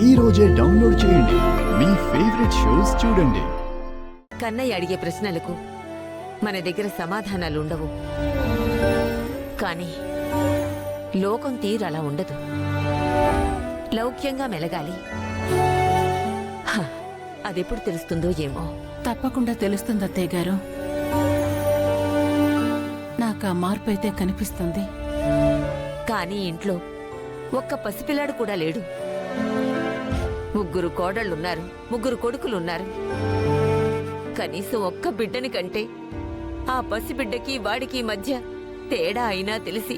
ఈ రోజే డౌన్లోడ్ చేయండి. మీ ఫేవరెట్ షోస్ చూడండి. కన్నయ్య అడిగే ప్రశ్నలకు మన దగ్గర సమాధానాలుండవు. కానీ లోకం తీరలా ఉండదు. లౌక్యంగా మెలగాలి. అదెప్పుడు తెలుస్తుందో ఏమో. తప్పకుండా తెలుస్తుంది అత్తయ్య గారు. నాకు ఆ మార్పు అయితే కనిపిస్తుంది. కానీ ఇంట్లో ఒక్క పసిపిల్లాడు కూడా లేడు. 3 కోడళ్లున్నారు, 3 కొడుకులున్నారు. కనీసం ఒక్క బిడ్డని కంటే ఆ పసిబిడ్డకి వాడికి మధ్య తేడా అయినా తెలిసి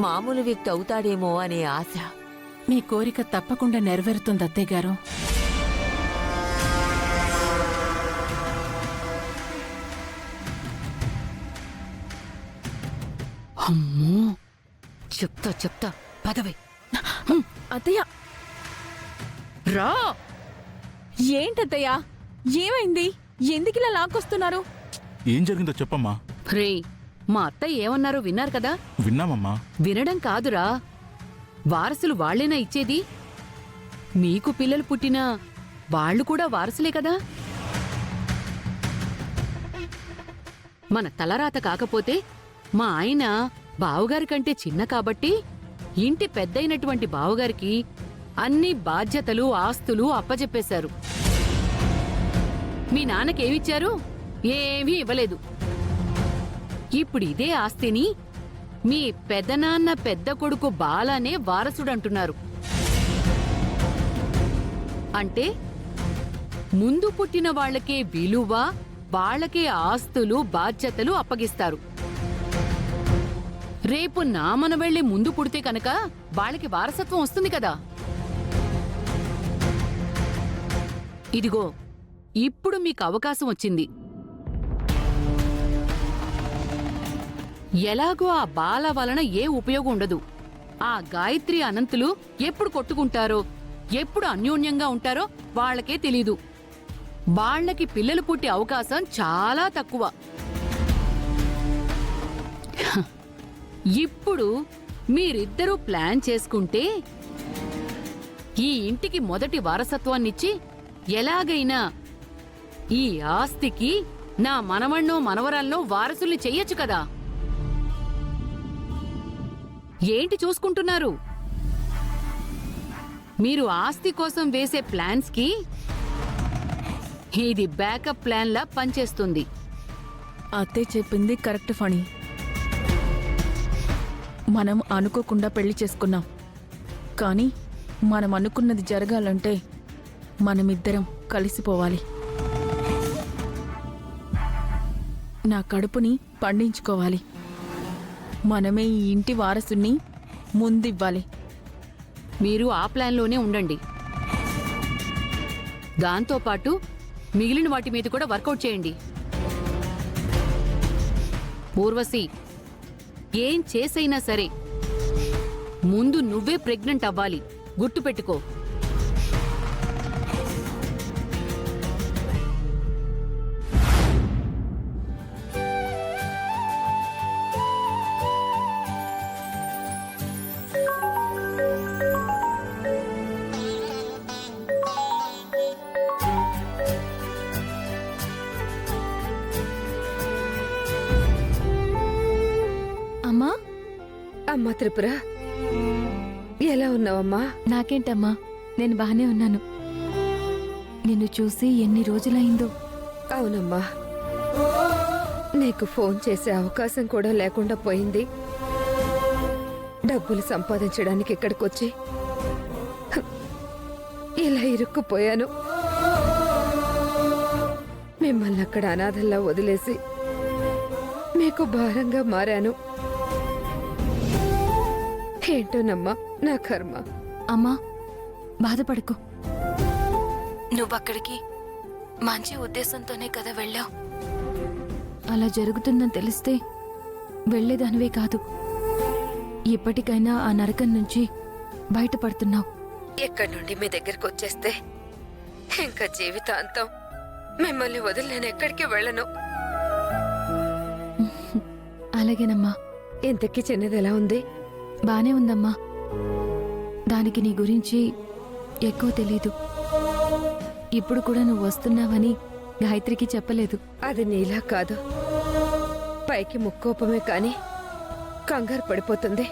మామూలు వ్యక్తి అవుతాడేమో అనే ఆశ. మీ కోరిక తప్పకుండా నెరవేరుతుంది అత్తయ్య గారు. అమ్మో, చెప్తా పదవే. అత్తయ్య రా. ఏంటత్తయ్య, ఏమైంది? ఎందుకిలా లాక్కొస్తున్నారు? ఏం జరిగిందో చెప్పమ్మా. రే, మా అత్తయ్య ఏమన్నారో విన్నారు కదా? విన్నామమ్మా. వినడం కాదురా, వారసులు వాళ్లేనా ఇచ్చేది? మీకు పిల్లలు పుట్టినా వాళ్ళు కూడా వారసులే కదా. మన తలరాత కాకపోతే మా ఆయన బావుగారి కంటే చిన్న కాబట్టి ఇంటి పెద్దయినటువంటి బావుగారికి అన్ని బాధ్యతలు ఆస్తులు అప్పజెప్పేశారు. మీ నాన్నకేమిచ్చారు? ఏమీ ఇవ్వలేదు. ఇప్పుడు ఇదే ఆస్తిని మీ పెదనాన్న పెద్ద కొడుకు బాలానే వారసుడంటున్నారు. అంటే ముందు పుట్టిన వాళ్లకే విలువ, వాళ్లకే ఆస్తులు బాధ్యతలు అప్పగిస్తారు. రేపు నా మనవెళ్ళి ముందు పుడితే కనుక వాళ్ళకి వారసత్వం వస్తుంది కదా. ఇదిగో ఇప్పుడు మీకు అవకాశం వచ్చింది. ఎలాగో ఆ బాల వలన ఏ ఉపయోగం ఉండదు. ఆ గాయత్రి అనంతులు ఎప్పుడు కొట్టుకుంటారో, ఎప్పుడు అన్యోన్యంగా ఉంటారో వాళ్లకే తెలీదు. వాళ్లకి పిల్లలు పుట్టే అవకాశం చాలా తక్కువ. ఇప్పుడు మీరిద్దరూ ప్లాన్ చేసుకుంటే ఈ ఇంటికి మొదటి వారసత్వాన్నిచ్చి ఎలాగైనా ఈ ఆస్తికి నా మనవణ్ణో మనవరాలనో వారసుల్ని చెయ్యొచ్చు కదా. ఏంటి చూసుకుంటున్నారు? మీరు ఆస్తి కోసం వేసే ప్లాన్స్ కి ఇది బ్యాకప్ ప్లాన్ లా పనిచేస్తుంది. అత్తయ్య చెప్పింది కరెక్ట్ ఫణి. మనం అనుకోకుండా పెళ్లి చేసుకున్నాం. కానీ మనం అనుకున్నది జరగాలంటే మనమిద్దరం కలిసిపోవాలి. నా కడుపుని పండించుకోవాలి. మనమే ఈ ఇంటి వారసుని ముందివ్వాలి. మీరు ఆ ప్లాన్లోనే ఉండండి. దాంతోపాటు మిగిలిన వాటి మీద కూడా వర్కౌట్ చేయండి. ఊర్వశి, ఏం చేసైనా సరే ముందు నువ్వే ప్రెగ్నెంట్ అవ్వాలి, గుర్తుపెట్టుకో. అమ్మా, అమ్మా త్రిపుర, ఎలా ఉన్నావమ్మా? నాకేంటమ్మా, నేను బానే ఉన్నాను. నిన్ను చూసి ఎన్ని రోజులైందో. అవునమ్మా, నీకు ఫోన్ చేసే అవకాశం కూడా లేకుండా పోయింది. డబ్బులు సంపాదించడానికి ఇక్కడికొచ్చి ఇలా ఇరుక్కుపోయాను. మిమ్మల్ని అక్కడ అనాథల్లా వదిలేసి మీకు భారంగా మారాను. ఏంటోనమ్మా నా కర్మ. అమ్మా, బాధపడకు. నువ్వక్కడికి మంచి ఉద్దేశంతోనే కదా వెళ్ళావు. అలా జరుగుతుందని తెలిస్తే వెళ్లేదానివే కాదు. ఇప్పటికైనా ఆ నరకం నుంచి బయటపడుతున్నావు. ఎక్కడి నుండి మీ దగ్గరికి వచ్చేస్తే ఇంకా జీవితాంతం మిమ్మల్ని వదిలి నేను ఎక్కడికి వెళ్ళను. అలాగేనమ్మా. ఇంతకీ చిన్నది ఎలా ఉంది? బానే ఉందమ్మా. దానికి నీ గురించి ఎక్కువ తెలీదు. ఇప్పుడు కూడా నువ్వు వస్తున్నావని గాయత్రికి చెప్పలేదు. అది నీలా కాదు. పైకి ముక్కోపమే కాని కంగారు పడిపోతుంది.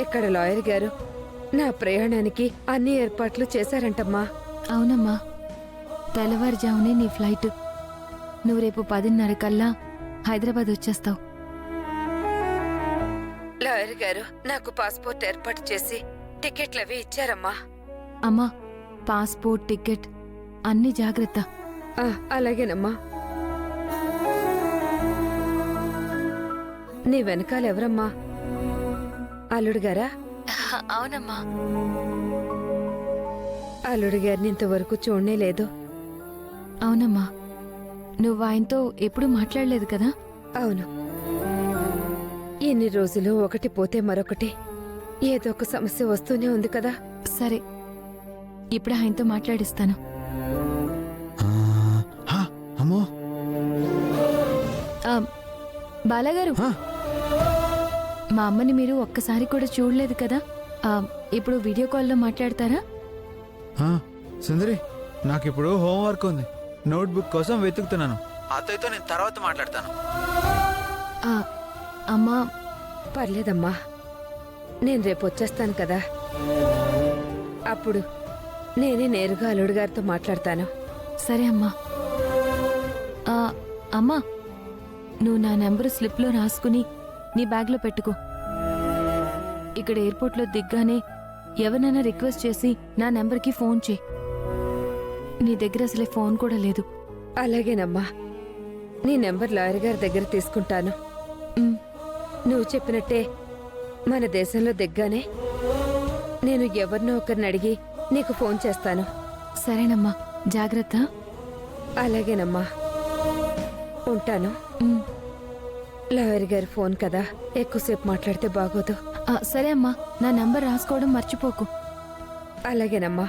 ఇక్కడ లాయర్ గారు నా ప్రయాణానికి అన్ని ఏర్పాట్లు చేశారంటమ్మా. అవునమ్మా, తెల్లవారుజామునే నీ ఫ్లైట్. నువ్వు రేపు 10:30 కల్లా హైదరాబాద్ వచ్చేస్తావు. లాయర్ గారు నాకు పాస్పోర్ట్ ఏర్పాటు చేసి టికెట్లు అవి ఇచ్చారమ్మా. అమ్మా, పాస్పోర్ట్, టికెట్ అన్ని జాగ్రత్త. అలాగేనమ్మా. నీ వెనకాల ఎవరమ్మా? అల్లుడు గారా? అవునమ్మా. అల్లుడు గారిని ఇంతవరకు చూడనే లేదు. అవునమ్మా, నువ్వు ఆయనతో ఎప్పుడూ మాట్లాడలేదు కదా? అవును. ఇన్ని రోజులు ఒకటి పోతే మరొకటి ఏదో ఒక సమస్య వస్తూనే ఉంది కదా. సరే, ఇప్పుడు ఆయనతో మాట్లాడిస్తాను. అమ్మో. ఆ, బాలాగారు, మా అమ్మని మీరు ఒక్కసారి కూడా చూడలేదు కదా? ఇప్పుడు వీడియో కాల్లో మాట్లాడతారా? సుందరి, నాకిప్పుడు హోంవర్క్ ఉంది. నోట్బుక్ కోసం వెతుకుతున్నాను. అత్తయ్యతో నేను తర్వాత మాట్లాడతాను. అమ్మా. పర్లేదమ్మా, నేను రేపు వచ్చేస్తాను కదా. అప్పుడు నేనే నేరుగా అల్లుడు గారితో మాట్లాడతాను. సరే అమ్మా. అమ్మా, నువ్వు నా నెంబరు స్లిప్లో రాసుకుని నీ బ్యాగ్లో పెట్టుకో. ఇక్కడ ఎయిర్పోర్ట్లో దిగ్గానే ఎవరినైనా రిక్వెస్ట్ చేసి నా నెంబర్కి ఫోన్ చేయి. నీ దగ్గర అసలే ఫోన్ కూడా లేదు. అలాగేనమ్మా, నీ నెంబర్ లాయర్ గారి దగ్గర తీసుకుంటాను. నువ్వు చెప్పినట్టే మన దేశంలో దిగ్గానే నేను ఎవరినో ఒకరిని అడిగి నీకు ఫోన్ చేస్తాను. సరేనమ్మా, జాగ్రత్త. అలాగేనమ్మా, ఉంటాను. లాయర్ గారి ఫోన్ కదా, ఎక్కువసేపు మాట్లాడితే బాగోదు. సరే అమ్మా, నా నంబర్ రాసుకోవడం మర్చిపోకు. అలాగేనమ్మా.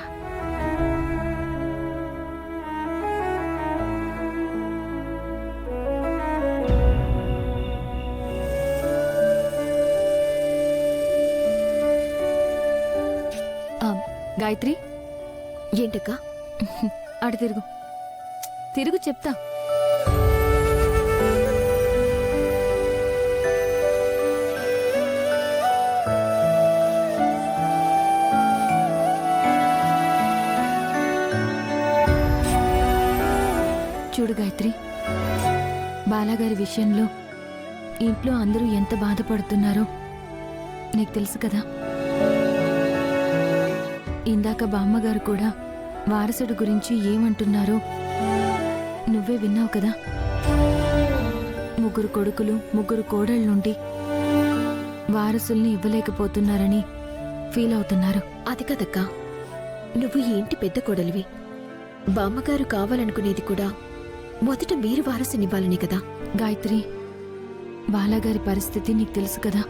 గాయత్రి. ఏంటక్క? అటు తిరుగు. తిరుగు చెప్తా. చూడు గాయత్రి, బాలాగారి విషయంలో ఇంట్లో అందరూ ఎంత బాధపడుతున్నారో నీకు తెలుసు కదా. ఇందాక బామ్మగారు కూడా వారసుడు గురించి ఏమంటున్నారో నువ్వే విన్నావు కదా. 3 కొడుకులు 3 కోడళ్ళుండి వారసుల్ని ఇవ్వలేకపోతున్నారని ఫీల్ అవుతున్నారు. అది కదక్కా, నువ్వు ఈ ఇంటి పెద్ద కోడలివి. బామ్మగారు కావాలనుకునేది కూడా మొదట మీరు వారసునివ్వాలని కదా. గాయత్రి, బాలాగారి పరిస్థితి నీకు తెలుసు కదా.